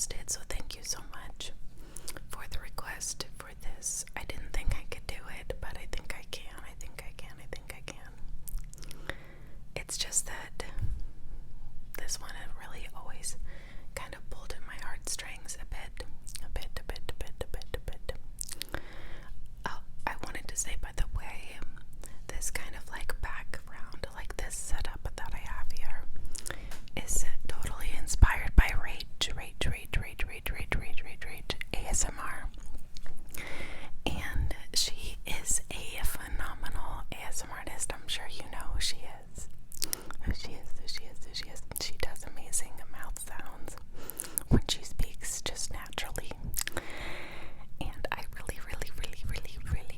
requested, so thank you so much for the request for this. I didn't think I could do it, but I think I can. I think I can. I think I can. It's just that this one had really always kind of pulled at my heartstrings a bit. Oh, I wanted to say, by the way, this kind of like background, like this setup that I have here, is totally inspired by Rage ASMR. And she is a phenomenal ASMR artist. I'm sure you know who she is. She does amazing mouth sounds when she speaks just naturally. And I really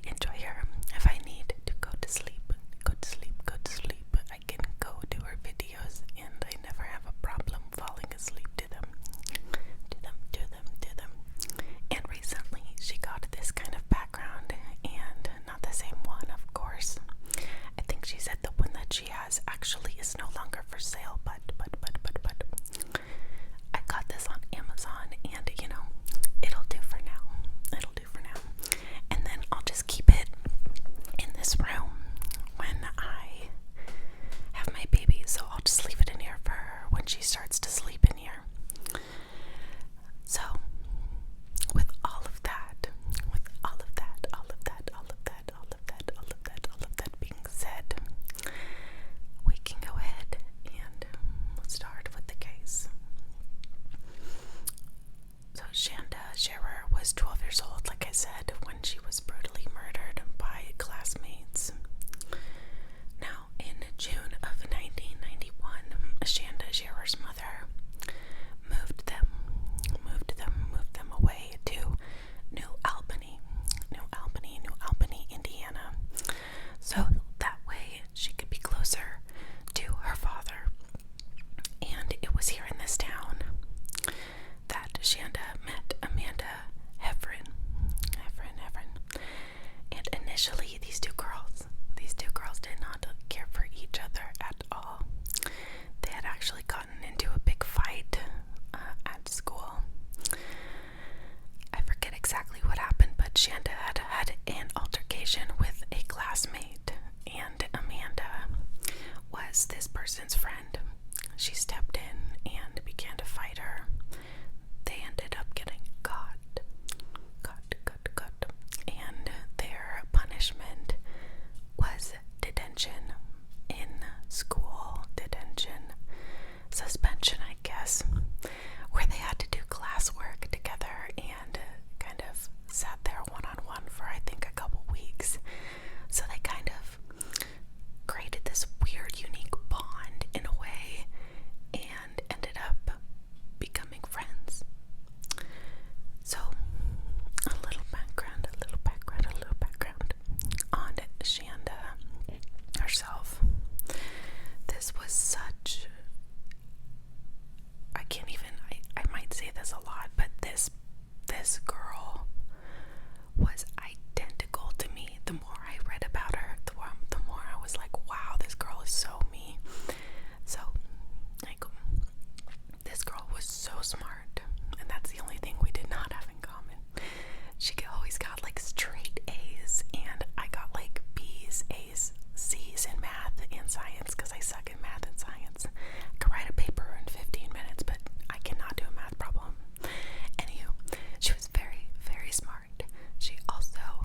enjoy her. If I need to go to sleep, I can go to her videos and I never have a problem falling asleep to them. And recently she got this kind of background, and not the same one, of course. I think she said the one that she has actually is no longer for sale, but I got this on Amazon, and you know, it'll do for now. And then I'll just keep it in this room when I have my baby, so I'll just leave it in here for her when she starts to sleep in here. So with all of that being said, we can go ahead and start with the case. So Shanda Scherer was 12 years old, like I said, when she was brutally murdered by classmates. Now, in June of 1991, Shanda Scherer's mother moved them away to New Albany, Indiana, so that way she could be closer to her father. And it was here in this town that Shanda met Amanda Heffron. And initially, these two girls did not care for each other at all. They had actually gotten into a big fight at school. I forget exactly what happened, but Shanda had an altercation with a classmate, and Amanda was this person's friend. She stepped in and began to fight her. They ended up getting caught, and their punishment was detention in school, suspension, I guess, where they had to do classwork together and kind of sat there one-on-one for, I think, a couple weeks. So they kind of created this weird, unique bond in a way and ended up becoming friends. So, a little background on Shanda herself. This was such, I might say this a lot, but this girl was identical to me. The more I read about her, the more I was like, wow, this girl is so me. So, like, this girl was so smart, and that's the only thing we did not have in common. She always got like straight A's, and I got like B's, A's, C's in math and science because I suck in math and science. I could write a paper in 15 minutes, but I cannot do a math problem. Anywho, she was very smart. She also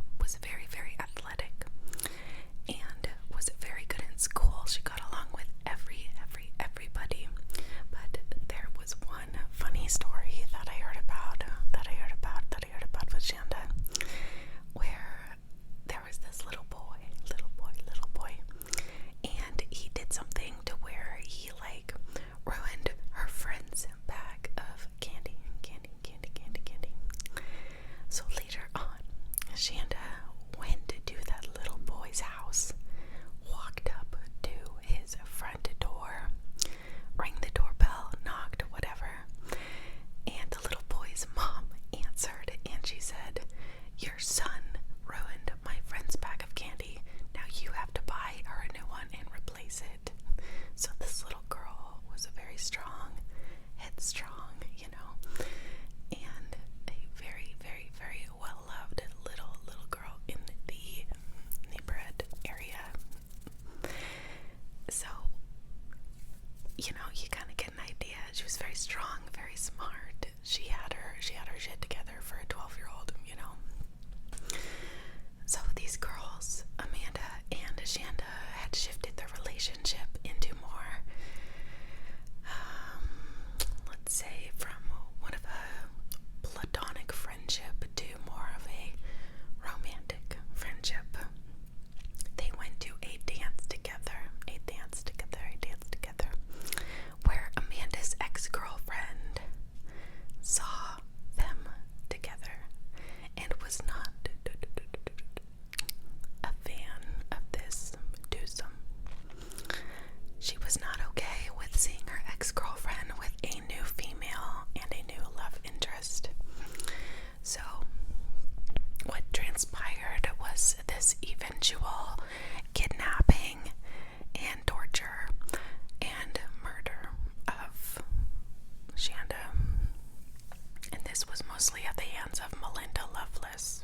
this was mostly at the hands of Melinda Loveless.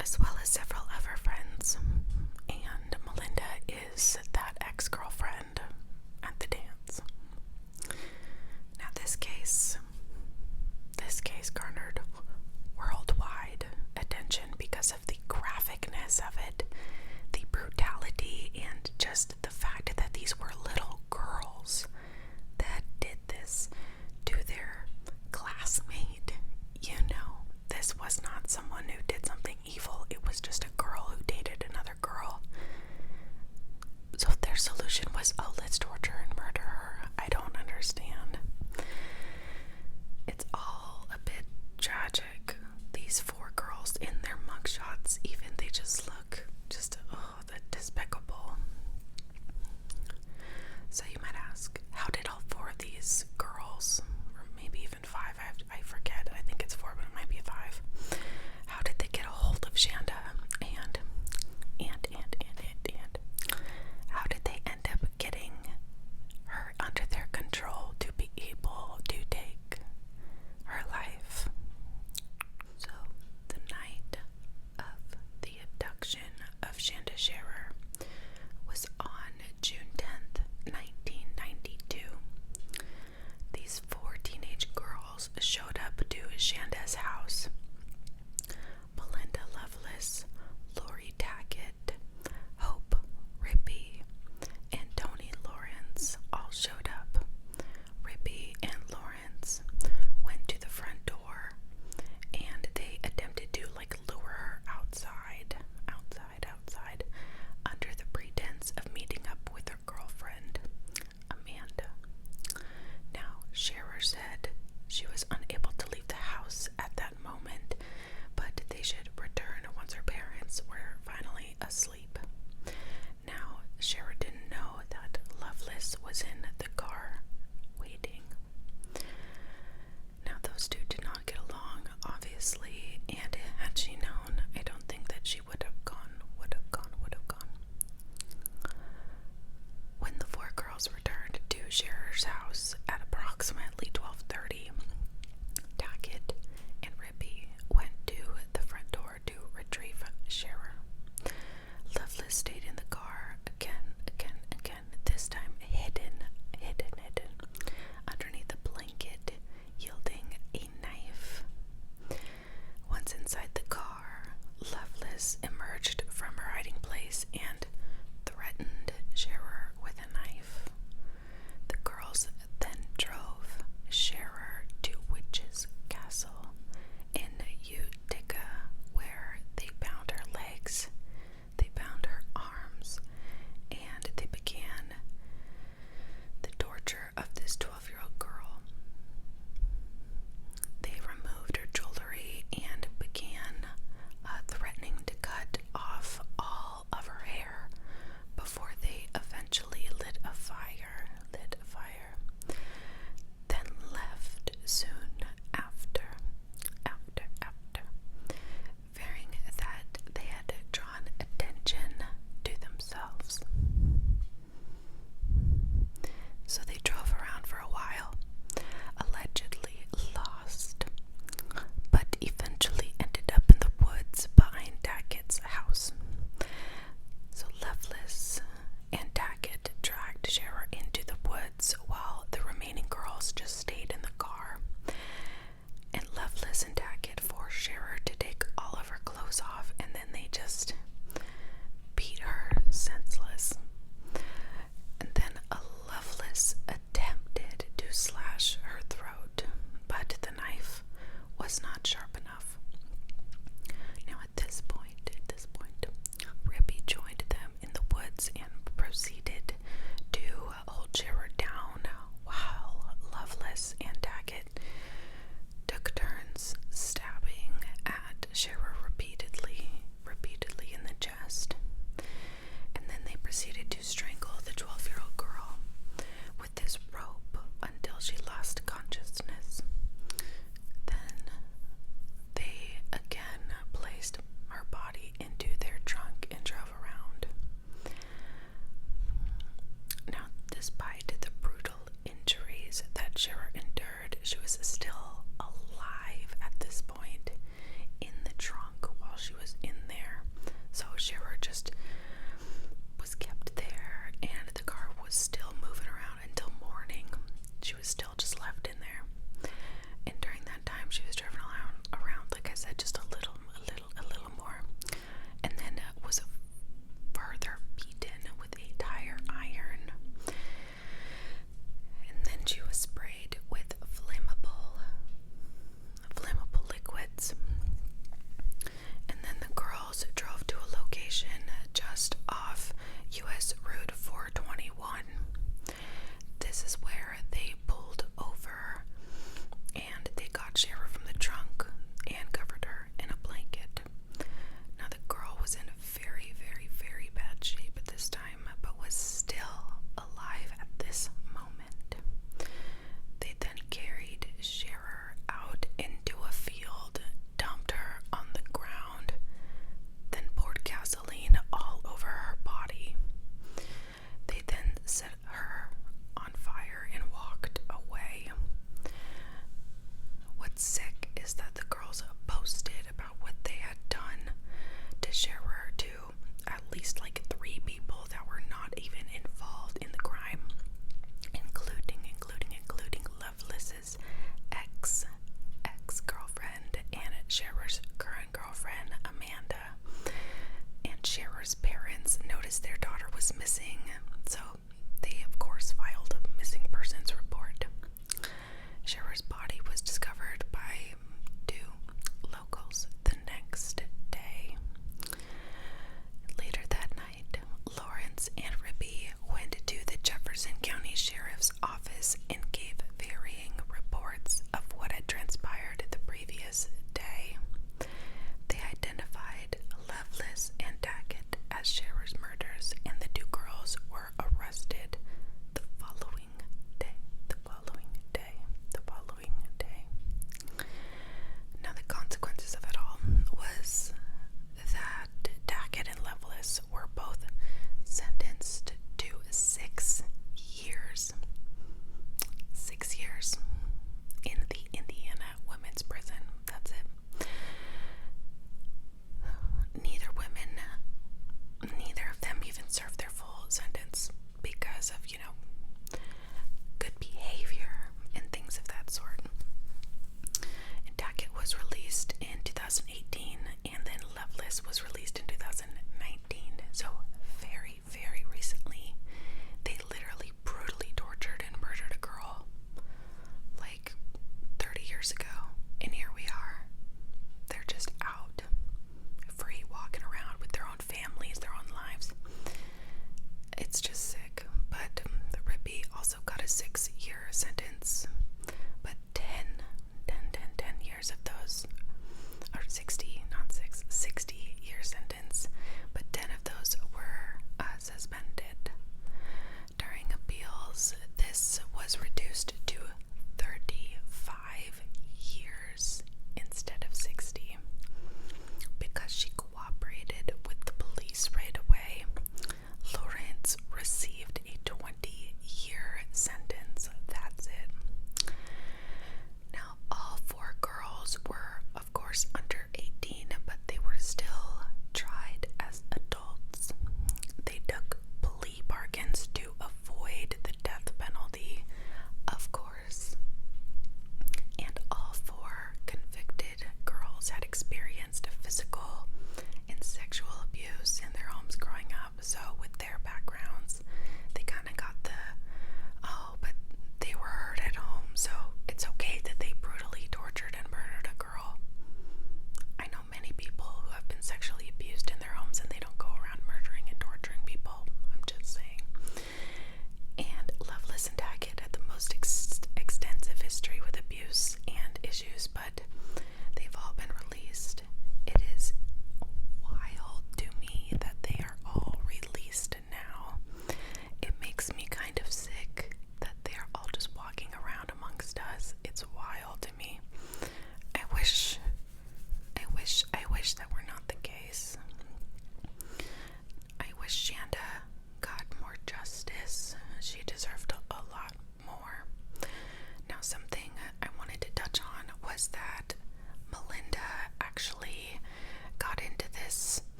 As well as several other friends. And Melinda is that ex-girlfriend at the dance. Now this case garnered worldwide attention because of the graphicness of it, the brutality, and just the fact that these were little girls that did this to their classmate. You know, this was not someone who did something evil. It was just a girl who dated another girl. So their solution was, oh, let's torture and murder her. I don't understand. It's all a bit tragic. These 4 girls in their mugshots, even, they just look just, oh, despicable. So you might ask, how did all 4 of these girls, or maybe even 5, I forget, I think it's 4, but it might be 5, how did they get a hold of Shanda? And how did they end up getting her under their control to be able to take her life? So, the night of the abduction of Shanda Scherer was on June 10th, 1992. These 4 teenage girls showed up to Shanda's house. Melinda Loveless, Lori Tackett, Hope Rippey, and Tony Lawrence all showed up. Rippey and Lawrence went to the front door and they attempted to lure her outside, under the pretense of meeting up with her girlfriend, Amanda. Now, Scherer said she was unable to leave the house at that moment, but they should return once her parents were finally asleep. Now, Scherer didn't know that Loveless was in the car waiting. Now, those 2 did not get along, obviously, and had she known, I don't think that she would have gone. When the 4 girls returned to Scherer's house at approximately 12:30, Tackett and Rippey went to the front door to retrieve Scherer. Lovelace stayed in the car again, this time hidden underneath a blanket, yielding a knife. Once inside the car, Lovelace emerged from her hiding place and threatened Scherer with a knife. The girls then drove Scherer to Witch's Castle in Utica, where they bound her legs, they bound her arms, and they began the torture of this 12-year-old girl. They removed her jewelry and began threatening to cut off all of her hair before they eventually lit a fire, then left soon after, fearing that they had drawn attention to themselves. So they drove around for a while,